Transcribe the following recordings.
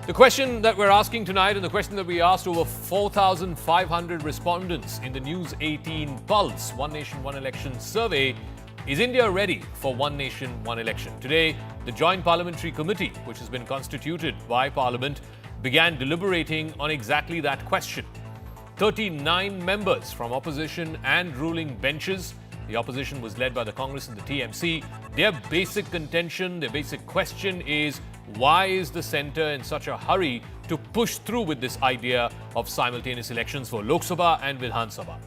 The question that we're asking tonight and the question that we asked over 4,500 respondents in the News18 Pulse One Nation, One Election survey: is India ready for One Nation, One Election? Today, the Joint Parliamentary Committee, which has been constituted by Parliament, began deliberating on exactly that question. 39 members from opposition and ruling benches. The opposition was led by the Congress and the TMC. Their basic contention, their basic question is, why is the centre in such a hurry to push through with this idea of simultaneous elections for Lok Sabha and Vidhan Sabha?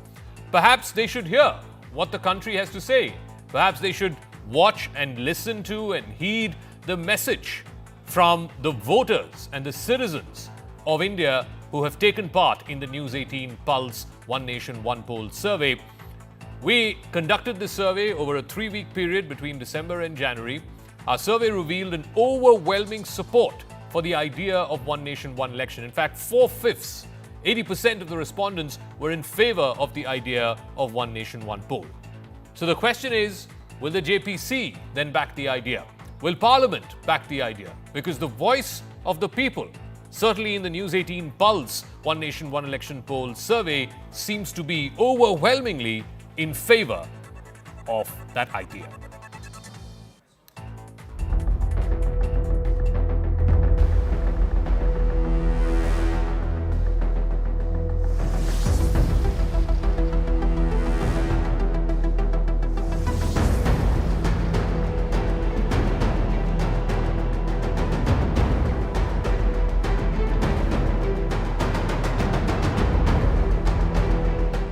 Perhaps they should hear what the country has to say. Perhaps they should watch and listen to and heed the message from the voters and the citizens of India who have taken part in the News18 Pulse One Nation, One Poll survey. We conducted this survey over a 3-week period between December and January. Our survey revealed an overwhelming support for the idea of One Nation, One Election. In fact, 4/5, 80% of the respondents were in favour of the idea of One Nation, One Poll. So the question is, will the JPC then back the idea? Will Parliament back the idea? Because the voice of the people, certainly in the News18 Pulse One Nation, One Election poll survey, seems to be overwhelmingly in favour of that idea.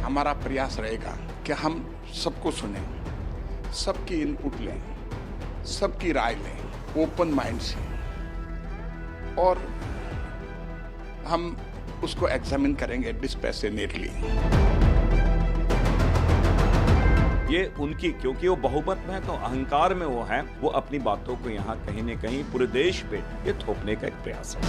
हमारा प्रयास रहेगा कि हम सबको सुनें, सबकी input लें, सबकी राय लें, ओपन माइंड से, और हम उसको एग्जामिन करेंगे डिस्पैशनेटली। ये उनकी, क्योंकि वो बहुमत में है तो अहंकार में वो है, वो अपनी बातों को यहाँ कहीं न कहीं पूरे देश पे ये थोपने का एक प्रयास है।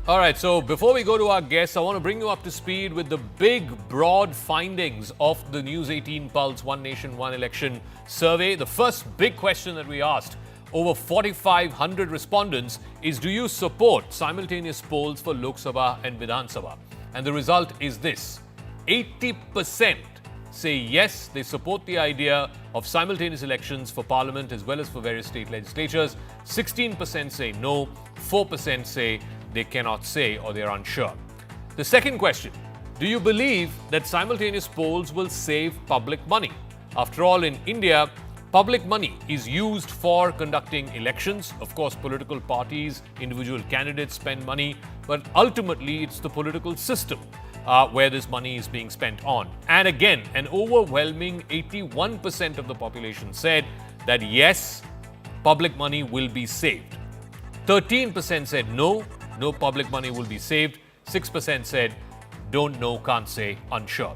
All right, so before we go to our guests, I want to bring you up to speed with the big, broad findings of the News18 Pulse One Nation, One Election survey. The first big question that we asked over 4,500 respondents is, do you support simultaneous polls for Lok Sabha and Vidhan Sabha? And the result is this: 80% say yes, they support the idea of simultaneous elections for Parliament as well as for various state legislatures. 16% say no, 4% say they cannot say or they're unsure. The second question: do you believe that simultaneous polls will save public money? After all, in India, public money is used for conducting elections. Of course, political parties, individual candidates spend money, but ultimately it's the political system where this money is being spent on. And again, an overwhelming 81% of the population said that yes, public money will be saved. 13% said no, no public money will be saved. 6% said don't know, can't say, unsure.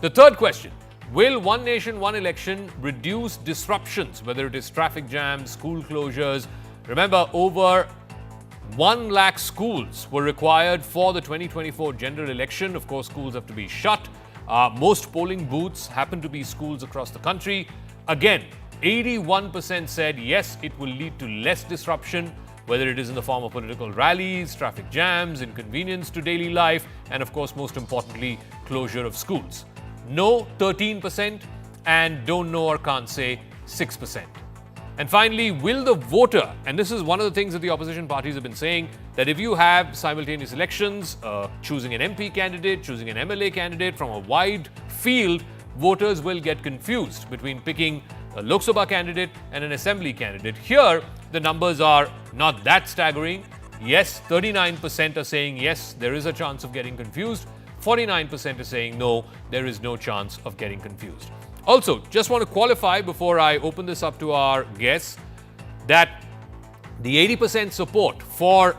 The third question: will One Nation, One Election reduce disruptions, whether it is traffic jams, school closures? Remember, over 1 lakh schools were required for the 2024 general election. Of course, schools have to be shut. Most polling booths happen to be schools across the country. Again, 81% said yes, it will lead to less disruption, whether it is in the form of political rallies, traffic jams, inconvenience to daily life, and of course, most importantly, closure of schools. No, 13%, and don't know or can't say, 6%. And finally, will the voter, and this is one of the things that the opposition parties have been saying, that if you have simultaneous elections, choosing an MP candidate, choosing an MLA candidate from a wide field, voters will get confused between picking a Lok Sabha candidate and an assembly candidate. Here, the numbers are not that staggering. Yes, 39% are saying yes, there is a chance of getting confused. 49% are saying no, there is no chance of getting confused. Also, just want to qualify before I open this up to our guests that the 80% support for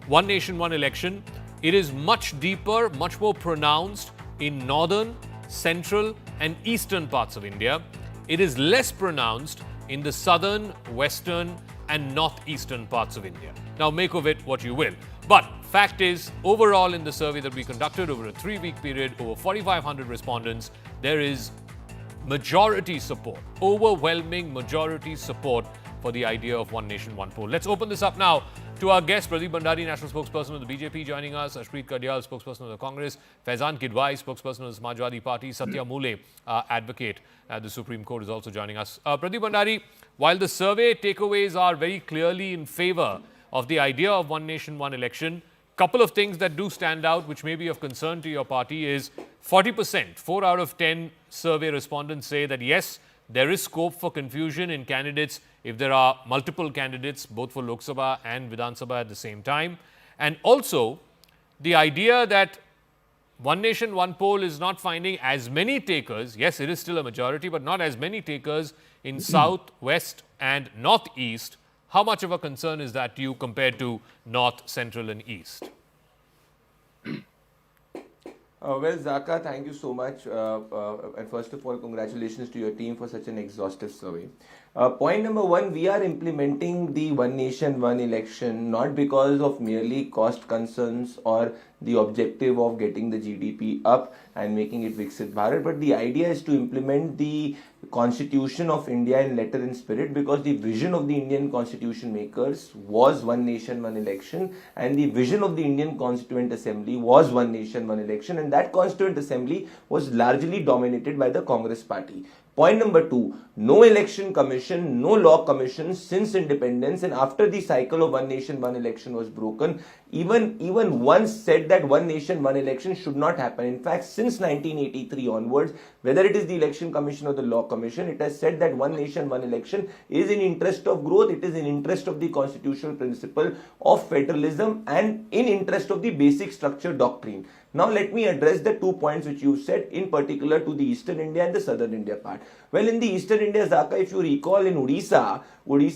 One Nation, One Election, it is much deeper, much more pronounced in northern, central and eastern parts of India. It is less pronounced in the southern, western and northeastern parts of India. Now make of it what you will. But fact is, overall in the survey that we conducted over a 3-week period, over 4,500 respondents, there is majority support, overwhelming majority support for the idea of one nation, one poll. Let's open this up now to our guest, Pradeep Bhandari, national spokesperson of the BJP, joining us, Ashpreet Kadyal, spokesperson of the Congress, Faizan Kidwai, spokesperson of the Samajwadi Party, Satya Mule, advocate at the Supreme Court, is also joining us. Pradeep Bhandari, while the survey takeaways are very clearly in favor of the idea of one nation, one election, couple of things that do stand out, which may be of concern to your party, is 40%, 4 out of 10 survey respondents say that yes, there is scope for confusion in candidates if there are multiple candidates, both for Lok Sabha and Vidhan Sabha at the same time. And also, the idea that one nation, one poll is not finding as many takers. Yes, it is still a majority, but not as many takers in South, West and Northeast. How much of a concern is that to you compared to North, Central and East? Well, Zaka, thank you so much. And first of all, congratulations to your team for such an exhaustive survey. Point number one, we are implementing the one nation, one election not because of merely cost concerns or the objective of getting the GDP up and making it Viksit Bharat, but the idea is to implement the Constitution of India in letter and spirit, because the vision of the Indian Constitution makers was one nation, one election, and the vision of the Indian Constituent Assembly was one nation, one election, and that Constituent Assembly was largely dominated by the Congress party. Point number two, no election commission, no law commission since independence, and after the cycle of one nation, one election was broken, even once said that one nation, one election should not happen. In fact, since 1983 onwards, whether it is the election commission or the law commission, it has said that one nation, one election is in interest of growth, it is in interest of the constitutional principle of federalism and in interest of the basic structure doctrine. Now let me address the 2 points which you said, in particular to the Eastern India and the Southern India part. Well, in the Eastern India, Zaka, if you recall, in Odisha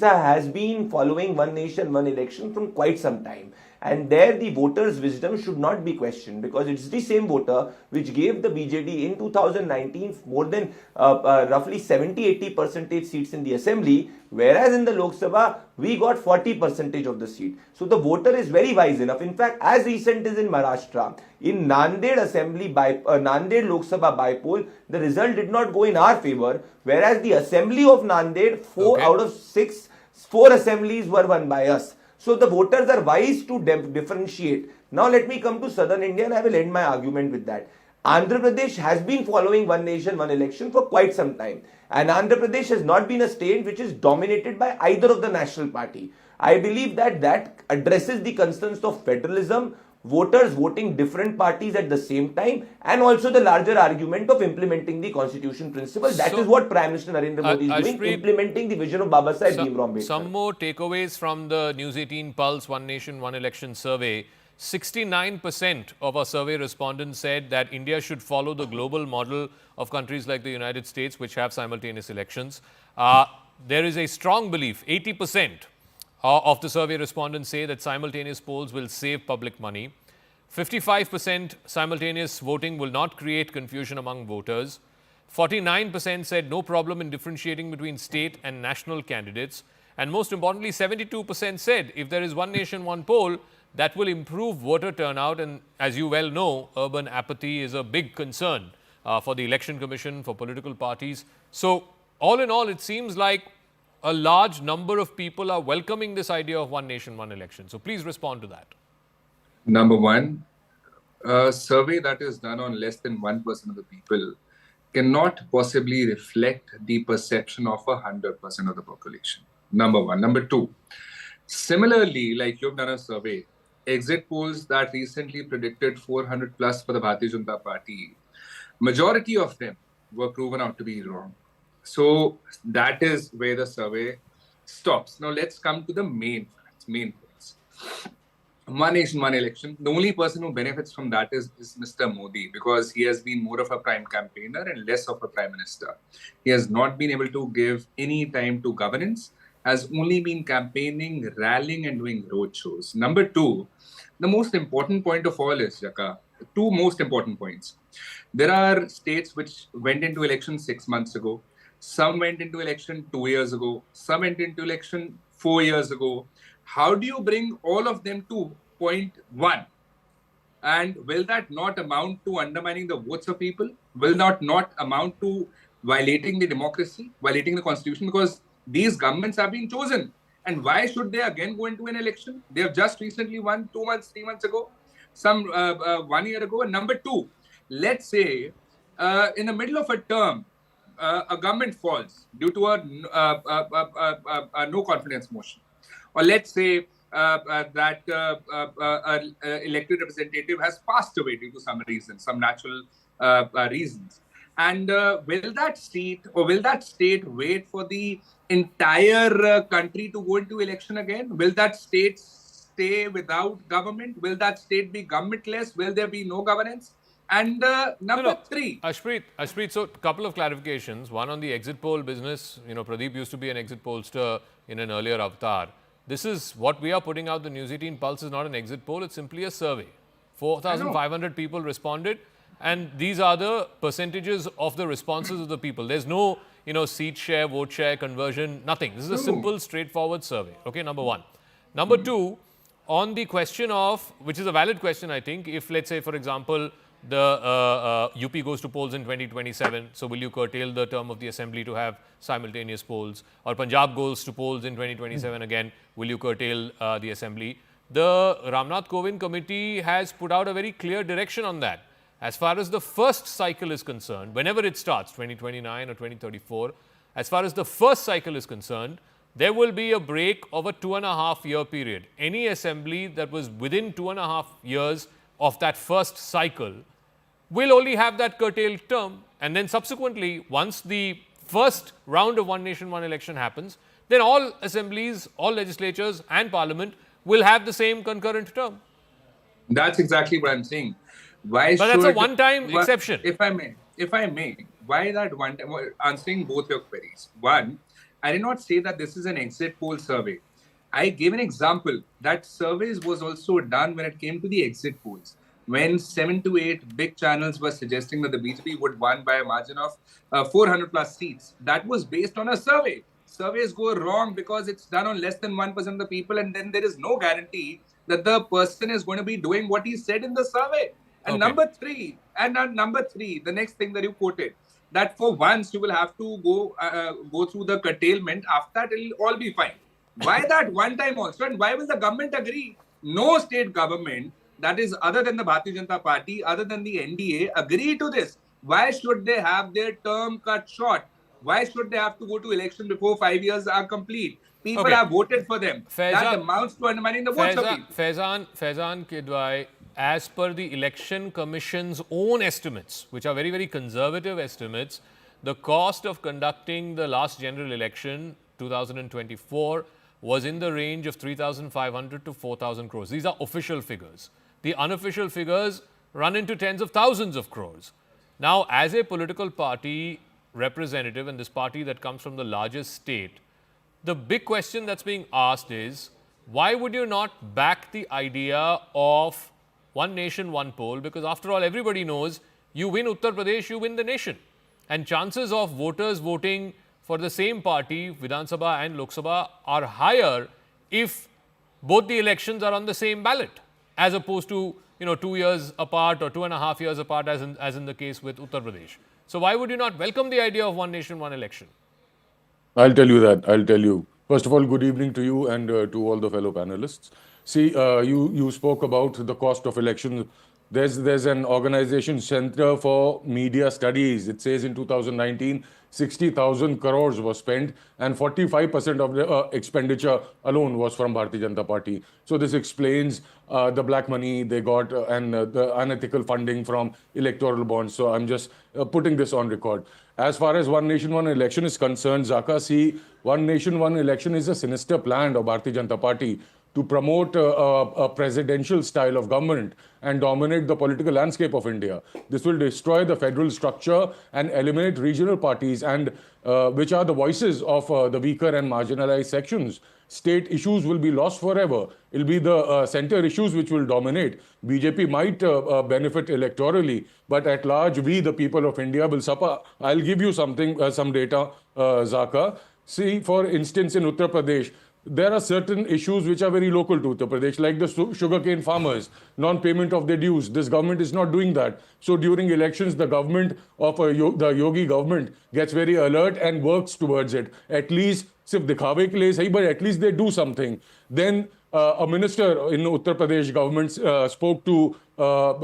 has been following one nation, one election from quite some time. And there the voters' wisdom should not be questioned, because it's the same voter which gave the BJD in 2019 more than roughly 70-80% seats in the assembly, whereas in the Lok Sabha we got 40% of the seat. So the voter is very wise enough. In fact, as recent as in Maharashtra, in Nanded assembly Nanded Lok Sabha by-poll, the result did not go in our favor, whereas the assembly of Nanded, 4 out of 6, 4 assemblies were won by us. So the voters are wise to differentiate. Now let me come to Southern India and I will end my argument with that. Andhra Pradesh has been following one nation, one election for quite some time. And Andhra Pradesh has not been a state which is dominated by either of the national party. I believe that addresses the concerns of federalism, voters voting different parties at the same time, and also the larger argument of implementing the constitution principle. That is what Prime Minister Narendra Modi is doing, implementing the vision of Baba Saheb Bhimrao Ambedkar. Some more takeaways from the News 18 Pulse One Nation, One Election survey. 69% of our survey respondents said that India should follow the global model of countries like the United States, which have simultaneous elections. There is a strong belief, 80% of the survey respondents say that simultaneous polls will save public money. 55% simultaneous voting will not create confusion among voters. 49% said no problem in differentiating between state and national candidates. And most importantly, 72% said if there is one nation, one poll, that will improve voter turnout. And as you well know, urban apathy is a big concern for the Election Commission, for political parties. So all in all, it seems like a large number of people are welcoming this idea of one nation, one election. So please respond to that. Number one, a survey that is done on less than 1% of the people cannot possibly reflect the perception of 100% of the population. Number one. Number two, similarly, like you've done a survey, exit polls that recently predicted 400 plus for the Bharatiya Janata Party, majority of them were proven out to be wrong. So that is where the survey stops. Now let's come to the main facts, main points. One nation, one election. The only person who benefits from that is Mr. Modi, because he has been more of a prime campaigner and less of a prime minister. He has not been able to give any time to governance, has only been campaigning, rallying and doing roadshows. Number two, the most important point of all is, Jaka, two most important points. There are states which went into election 6 months ago. Some went into election 2 years ago. Some went into election 4 years ago. How do you bring all of them to point one? And will that not amount to undermining the votes of people? Will that not amount to violating the democracy, violating the constitution, because these governments have been chosen. And why should they again go into an election? They have just recently won 2 months, 3 months ago, some 1 year ago. And number two, let's say in the middle of a term, a government falls due to a no confidence motion, or let's say that an elected representative has passed away due to some reason, some natural reasons. And will that seat or will that state wait for the entire country to go into election again? Will that state stay without government? Will that state be governmentless? Will there be no governance? And number three. Ashpreet, so a couple of clarifications. One on the exit poll business. Pradeep used to be an exit pollster in an earlier avatar. This is what we are putting out. The News 18 Pulse is not an exit poll. It's simply a survey. 4,500 people responded. And these are the percentages of the responses of the people. There's no, seat share, vote share, conversion, nothing. This is a simple, straightforward survey. Okay, number one. Number two, on the question of, which is a valid question, I think, if let's say, for example, the UP goes to polls in 2027, so will you curtail the term of the assembly to have simultaneous polls? Or Punjab goes to polls in 2027 again, will you curtail the assembly? The Ramnath Kovind committee has put out a very clear direction on that. As far as the first cycle is concerned, whenever it starts, 2029 or 2034, as far as the first cycle is concerned, there will be a break of a 2.5-year period. Any assembly that was within 2.5 years of that first cycle will only have that curtailed term. And then subsequently, once the first round of One Nation, One Election happens, then all assemblies, all legislatures and parliament will have the same concurrent term. That's exactly what I'm saying. But that's a one-time exception. If I may, why that one time? Answering both your queries. One, I did not say that this is an exit poll survey. I gave an example that surveys was also done when it came to the exit polls, when 7 to 8 big channels were suggesting that the BJP would win by a margin of 400 plus seats. That was based on a survey. Surveys go wrong because it's done on less than 1% of the people, and then there is no guarantee that the person is going to be doing what he said in the survey. And number three, the next thing that you quoted, that for once you will have to go through the curtailment. After that, it will all be fine. Why that one time also? And why will the government agree? No state government that is other than the Bharatiya Janata Party, other than the NDA, agree to this. Why should they have their term cut short? Why should they have to go to election before 5 years are complete? People have voted for them. That amounts to undermining the votes of people. Faizan Kidwai, as per the Election Commission's own estimates, which are very, very conservative estimates, the cost of conducting the last general election, 2024, was in the range of 3,500 to 4,000 crores. These are official figures. The unofficial figures run into tens of thousands of crores. Now, as a political party representative, and this party that comes from the largest state, the big question that's being asked is, why would you not back the idea of one nation, one poll? Because after all, everybody knows you win Uttar Pradesh, you win the nation. And chances of voters voting for the same party, Vidhan Sabha and Lok Sabha, are higher if both the elections are on the same ballot, as opposed to 2 years apart or 2.5 years apart, as in the case with Uttar Pradesh. So why would you not welcome the idea of one nation, one election? I'll tell you that. I'll tell you. First of all, good evening to you and to all the fellow panelists. See, you spoke about the cost of elections. There's an organization, Center for Media Studies. It says in 2019, 60,000 crores was spent and 45% of the expenditure alone was from Bharatiya Janata Party. So this explains the black money they got and the unethical funding from electoral bonds. So I'm just putting this on record. As far as One Nation, One Election is concerned, Zaka, see, One Nation, One Election is a sinister plan of Bharatiya Janata Party to promote a presidential style of government and dominate the political landscape of India. This will destroy the federal structure and eliminate regional parties, and which are the voices of the weaker and marginalized sections. State issues will be lost forever. It will be the center issues which will dominate. BJP might benefit electorally, but at large, we, the people of India, will suffer. I'll give you something, some data, Zaka. See, for instance, in Uttar Pradesh, there are certain issues which are very local to Uttar Pradesh, like the sugarcane farmers, non-payment of their dues. This government is not doing that. So during elections, the government of the Yogi government gets very alert and works towards it. At least, सिर्फ दिखावे के लिए सही, but at least they do something. Then a minister in Uttar Pradesh government spoke to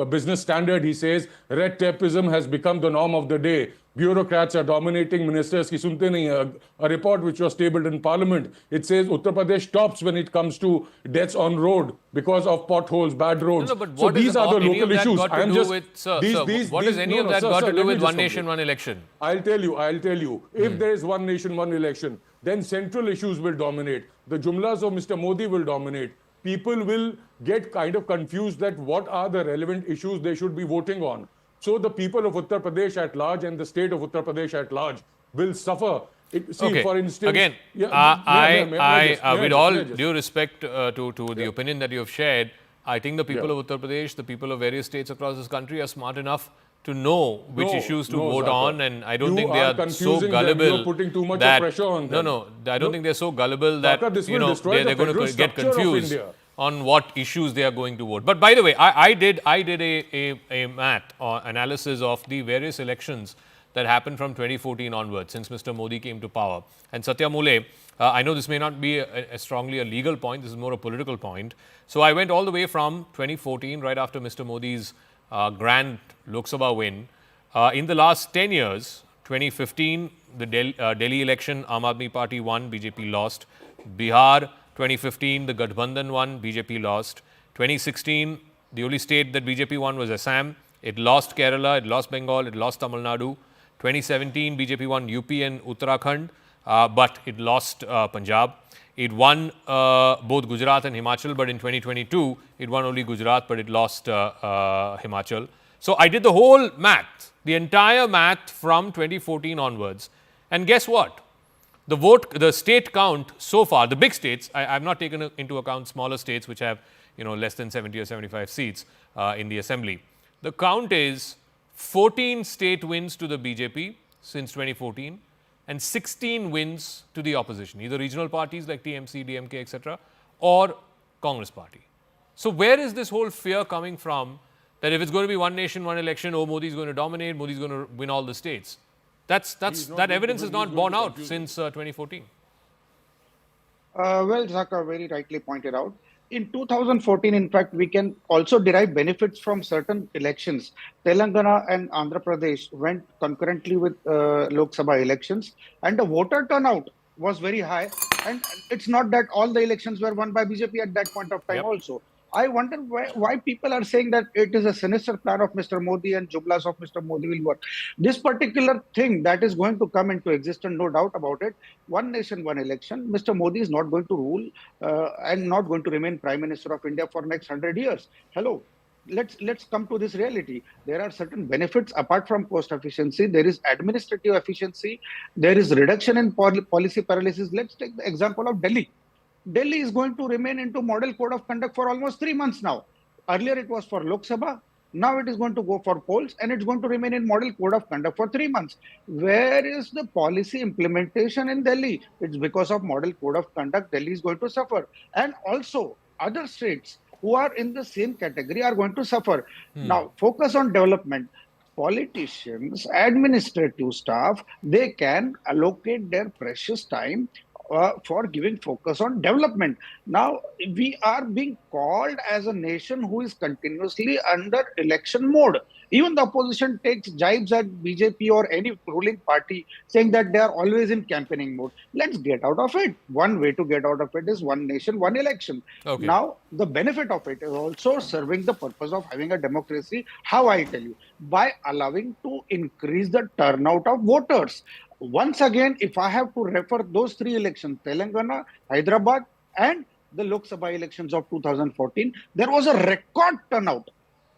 Business Standard. He says red tapeism has become the norm of the day. Bureaucrats are dominating ministers. Ki sunte nahi hai. A report which was tabled in Parliament, it says Uttar Pradesh tops when it comes to deaths on road because of potholes, bad roads. No, but so what these are the any local of that issues. got to I am do just with, sir, these, sir, these, what these, does any no, of no, that sir, got sir, to do let me with just one complete. nation, one election? I'll tell you. If there is one nation, one election, then central issues will dominate. The jumlas of Mr. Modi will dominate. People will get kind of confused that what are the relevant issues they should be voting on. So the people of Uttar Pradesh at large and the state of Uttar Pradesh at large will suffer. Okay. For instance, Again, with all due respect to the opinion that you have shared, I think the people of Uttar Pradesh, the people of various states across this country are smart enough to know which issues to vote Zaka. on, and I don't You think they are so confusing them. gullible. You are putting too much that, pressure on them. No, I don't think they're so gullible that Zaka, this will destroy they're the going to federal get structure of confused India. on what issues they are going to vote. But by the way, I did a math or analysis of the various elections that happened from 2014 onwards, since Mr. Modi came to power. And Satya Mule, I know this may not be a strongly a legal point, this is more a political point. So I went all the way from 2014, right after Mr. Modi's grand Lok Sabha win. In the last 10 years, 2015, the Delhi election, Aam Aadmi Party won, BJP lost. Bihar, 2015, the Gathbandhan won, BJP lost. 2016, the only state that BJP won was Assam. It lost Kerala, it lost Bengal, it lost Tamil Nadu. 2017, BJP won UP and Uttarakhand, but it lost Punjab. It won both Gujarat and Himachal, but in 2022, it won only Gujarat, but it lost Himachal. So I did the whole math, the entire math from 2014 onwards. And guess what? The state count so far, the big states, I have not taken into account smaller states which have less than 70 or 75 seats in the assembly. The count is 14 state wins to the BJP since 2014 and 16 wins to the opposition, either regional parties like TMC, DMK, etc., or Congress party. So where is this whole fear coming from that if it's going to be one nation, one election, Modi is going to dominate, Modi is going to win all the states? That evidence is not borne out since 2014. Well, Zaka very rightly pointed out. In 2014, in fact, we can also derive benefits from certain elections. Telangana and Andhra Pradesh went concurrently with Lok Sabha elections, and the voter turnout was very high. And it's not that all the elections were won by BJP at that point of time also. I wonder why people are saying that it is a sinister plan of Mr. Modi and jumlas of Mr. Modi will work. This particular thing that is going to come into existence, no doubt about it. One nation, one election. Mr. Modi is not going to rule and not going to remain Prime Minister of India for next 100 years. Hello. Let's come to this reality. There are certain benefits apart from cost efficiency. There is administrative efficiency. There is reduction in policy paralysis. Let's take the example of Delhi. Delhi is going to remain into model code of conduct for almost 3 months now. Earlier it was for Lok Sabha. Now it is going to go for polls and it's going to remain in model code of conduct for 3 months. Where is the policy implementation in Delhi? It's because of model code of conduct Delhi is going to suffer. And also other states who are in the same category are going to suffer. Now focus on development. Politicians, administrative staff, they can allocate their precious time for giving focus on development. Now, we are being called as a nation who is continuously under election mode. Even the opposition takes jibes at BJP or any ruling party saying that they are always in campaigning mode. Let's get out of it. One way to get out of it is one nation, one election. Okay. Now, the benefit of it is also serving the purpose of having a democracy. How I tell you? By allowing to increase the turnout of voters. Once again, if I have to refer those 3 elections, Telangana, Hyderabad, and the Lok Sabha elections of 2014, there was a record turnout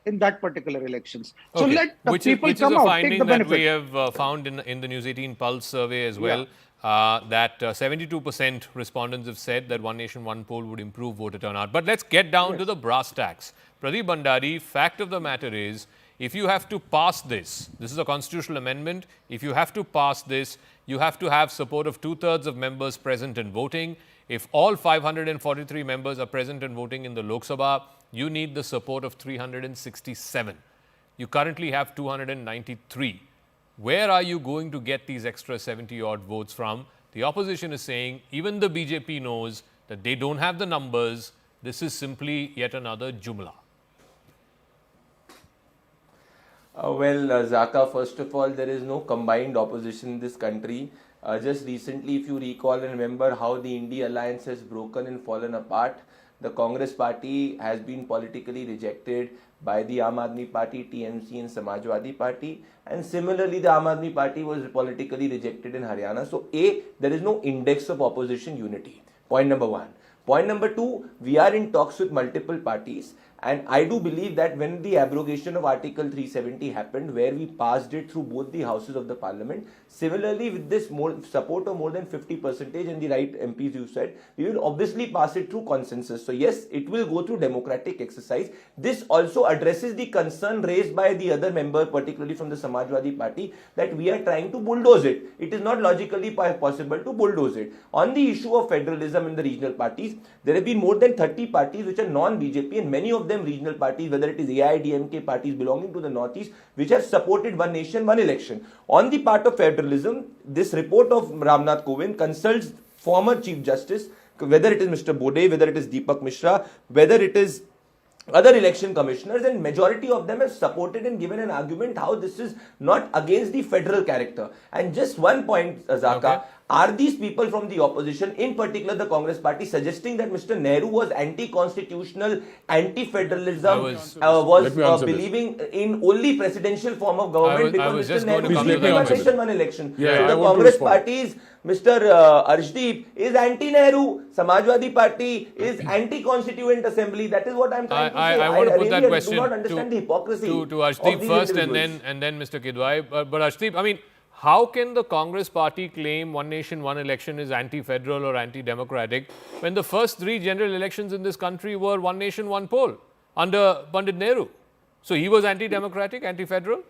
in that particular elections. So let the people come out, take the benefit. Which is a finding that we have found in the News 18 Pulse survey as well, that 72% respondents have said that one nation, one poll would improve voter turnout. But let's get down to the brass tacks. Pradeep Bhandari, fact of the matter is, if you have to pass this is a constitutional amendment. If you have to pass this, you have to have support of 2/3 of members present and voting. If all 543 members are present and voting in the Lok Sabha, you need the support of 367. You currently have 293. Where are you going to get these extra 70-odd votes from? The opposition is saying even the BJP knows that they don't have the numbers. This is simply yet another jumla. Zaka, first of all, there is no combined opposition in this country. Just recently, if you recall and remember how the India alliance has broken and fallen apart, the Congress party has been politically rejected by the Aam Aadmi Party, TMC and Samajwadi Party, and similarly the Aam Aadmi Party was politically rejected in Haryana. So there is no index of opposition unity. Point number one. Point number two, we are in talks with multiple parties, and I do believe that when the abrogation of Article 370 happened, where we passed it through both the houses of the parliament, similarly with this support of more than 50% and the right MPs you said, we will obviously pass it through consensus. So yes, it will go through democratic exercise. This also addresses the concern raised by the other member, particularly from the Samajwadi Party, that we are trying to bulldoze it. It is not logically possible to bulldoze it. On the issue of federalism in the regional parties, there have been more than 30 parties which are non-BJP, and many of them regional parties, whether it is AIDMK parties belonging to the Northeast, which have supported one nation, one election. On the part of federalism, this report of Ramnath Kovind consults former Chief Justice, whether it is Mr. Bode, whether it is Deepak Mishra, whether it is other election commissioners, and majority of them have supported and given an argument how this is not against the federal character. And just one point, Zaka, are these people from the opposition, in particular the Congress party, suggesting that Mr. Nehru was anti-constitutional, anti-federalism, was believing in only presidential form of government because Mr. Nehru became one nation, one election? So the Congress party's Mr. Arshdeep is anti-Nehru, Samajwadi Party is anti-constituent assembly. That is what I'm trying to say. I want to put that question do not understand the hypocrisy to Arshdeep first and then Mr. Kidwai. But Arshdeep, I mean, how can the Congress party claim one nation, one election is anti-federal or anti-democratic when the first three general elections in this country were one nation, one poll under Pandit Nehru? So he was anti-democratic, anti-federal?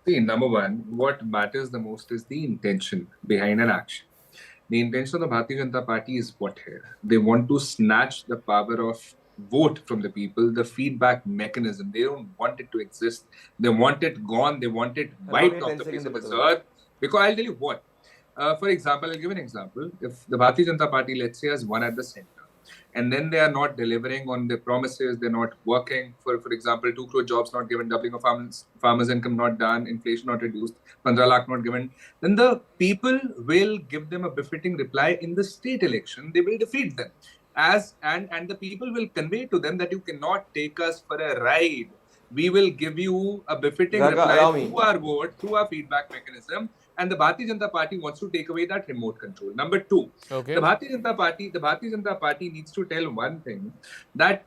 See, number one, what matters the most is the intention behind an action. The intention of the Bharatiya Janata Party is what here? They want to snatch the power of vote from the people, the feedback mechanism. They don't want it to exist. They want it gone. They want it wiped off the face of this earth. Because I'll tell you what. For example, I'll give an example. If the Bharatiya Janata Party, let's say, has one at the center, and then they are not delivering on their promises, they're not working. For example, 2 crore jobs not given, doubling of farmers' income not done, inflation not reduced, 15 lakh not given, then the people will give them a befitting reply in the state election. They will defeat them. And the people will convey to them that you cannot take us for a ride. We will give you a befitting reply through our vote, through our feedback mechanism. And the Bharatiya Janata Party wants to take away that remote control. Number two, the Bharatiya Janata Party needs to tell one thing, that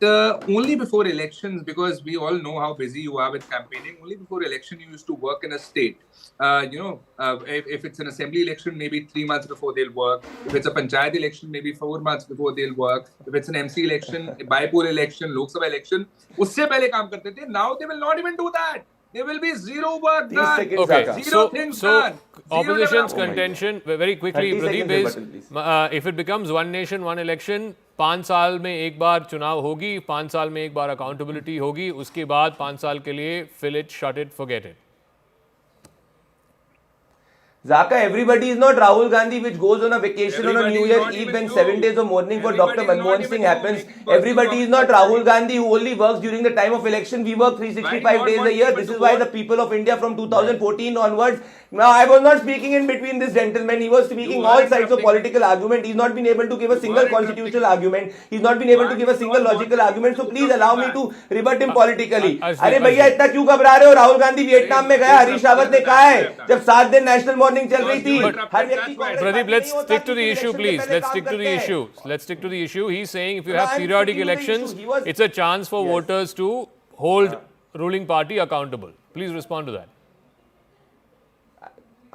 only before elections, because we all know how busy you are with campaigning, only before election you used to work in a state. If it's an assembly election, maybe 3 months before they'll work. If it's a panchayat election, maybe 4 months before they'll work. If it's an MC election, a bipolar election, Lok Sabha election, usse pehle kaam karte the. Now they will not even do that. There will be zero work done. Okay, zero things done. Opposition's contention, very quickly, Pradeep, is if it becomes one nation, one election, 5 साल में एक बार चुनाव होगी, 5 साल में एक बार accountability होगी, उसके बाद 5 साल के लिए fill it, shut it, forget it. Zaka, everybody is not Rahul Gandhi, which goes on a vacation on a New Year Eve when 7 days of mourning for Dr. Manmohan Singh happens. Everybody is not Rahul Gandhi, who only works during the time of election. We work 365 days a year. This is why the people of India from 2014 onwards. Now, I was not speaking in between this gentleman. He was speaking all sides of political argument. He's not been able to give a single constitutional argument. He's not been able to give a single logical argument. So please allow me to rebut him politically. अरे भैया इतना क्यों घबरा रहे हो? Rahul Gandhi Vietnam में गया, हरीश रावत ने कहा है जब 7 दिन नेशनल मॉर्निंग चल रही थी. Pradeep, let's stick to the issue, please. Let's stick to the issue. Let's stick to the issue. He's saying if you have periodic elections, it's a chance for voters to hold ruling party accountable. Please respond to that.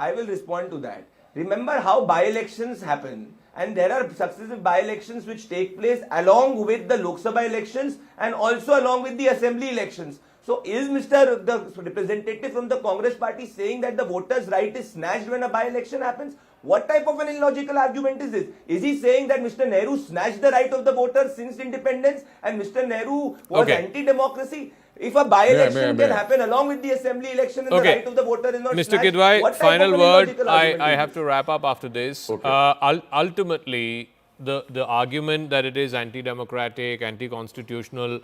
I will respond to that. Remember how by-elections happen, and there are successive by-elections which take place along with the Lok Sabha elections and also along with the assembly elections. So is the representative from the Congress party saying that the voters' right is snatched when a by-election happens? What type of an illogical argument is this? Is he saying that Mr. Nehru snatched the right of the voter since independence and Mr. Nehru was Okay. anti-democracy? If a by-election May I? can happen along with the assembly election and Okay. the right of the voter is not Mr. snatched, Kidwai, what type final of an word. illogical argument I is have this? to wrap up after this. Okay. Ultimately, the argument that it is anti-democratic, anti-constitutional,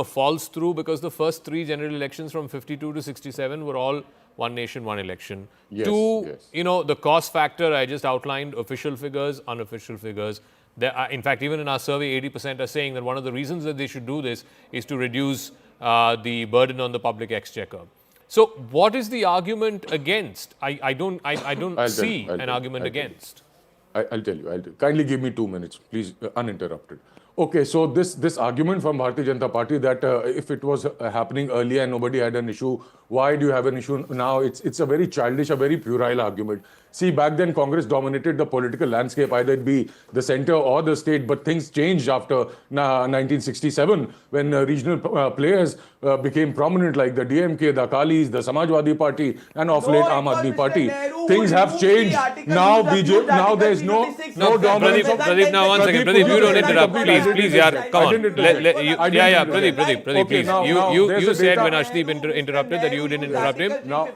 falls through because the first three general elections from 52 to 67 were all one nation, one election. Yes, Two, yes. the cost factor I just outlined, official figures, unofficial figures. There are, in fact, even in our survey, 80% are saying that one of the reasons that they should do this is to reduce the burden on the public exchequer. So, what is the argument against? I don't see an argument against. I'll tell you. Kindly give me 2 minutes, please, uninterrupted. Okay, so this argument from Bharatiya Janata Party that if it was happening earlier and nobody had an issue, why do you have an issue now? It's a very childish, a very puerile argument. See, back then Congress dominated the political landscape, either it be the center or the state, but things changed after 1967 when regional players became prominent like the DMK, the Akalis, the Samajwadi Party, and of late Aam Aadmi Party. Things have changed. Now now there's no dominance. Pradeep, now one second. Pradeep, you don't interrupt. Please, yaar, come on. Pradeep, Okay, please. You said when Ashdeep interrupted that you didn't interrupt him.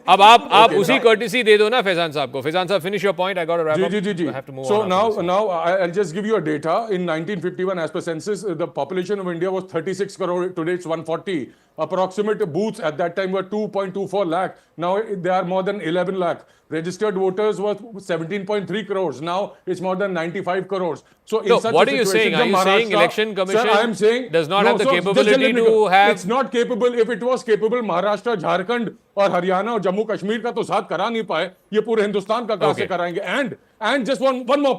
अब आप उसी courtesy दे दो ना फैजान साहब को. Faisan sir, finish your point. I got to wrap up. I have to move So on. now I'll just give you a data. In 1951, as per census, the population of India was 36 crore. Today it's 140. Approximate booths at that time were 2.24 lakh. Now they are more than 11 lakh. Registered voters were 17.3 crores. Now it's more than 95 crores. So in No, such what a are you situation, saying? Are you saying Maharashtra- election commission Sir, I am saying does not have the so just capability let me to go. have- It's not capable. If it was capable, Maharashtra, Jharkhand और हरियाणा और जम्मू कश्मीर का तो साथ करा नहीं पाए, ये पूरे हिंदुस्तान का कहां से कराएंगे? And just one more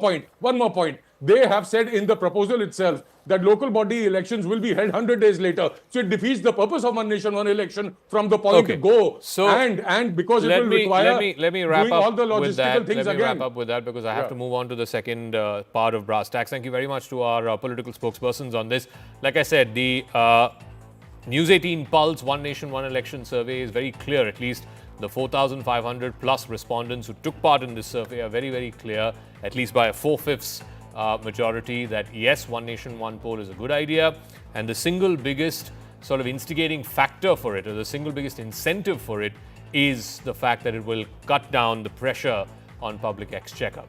point. They have said in the proposal itself that local body elections will be held 100 days later. So it defeats the purpose of one nation, one election from the point go. So and because it will require let me wrap doing up all the with that. logistical things Let me again. wrap up with that because I have to move on to the second part of brass tacks. Thank you very much to our political spokespersons on this. Like I said, the News 18 Pulse One Nation, One Election survey is very clear. At least the 4,500 plus respondents who took part in this survey are very, very clear, at least by a 4/5 majority, that yes, One Nation, One Poll is a good idea. And the single biggest sort of instigating factor for it, or the single biggest incentive for it, is the fact that it will cut down the pressure on public exchequer.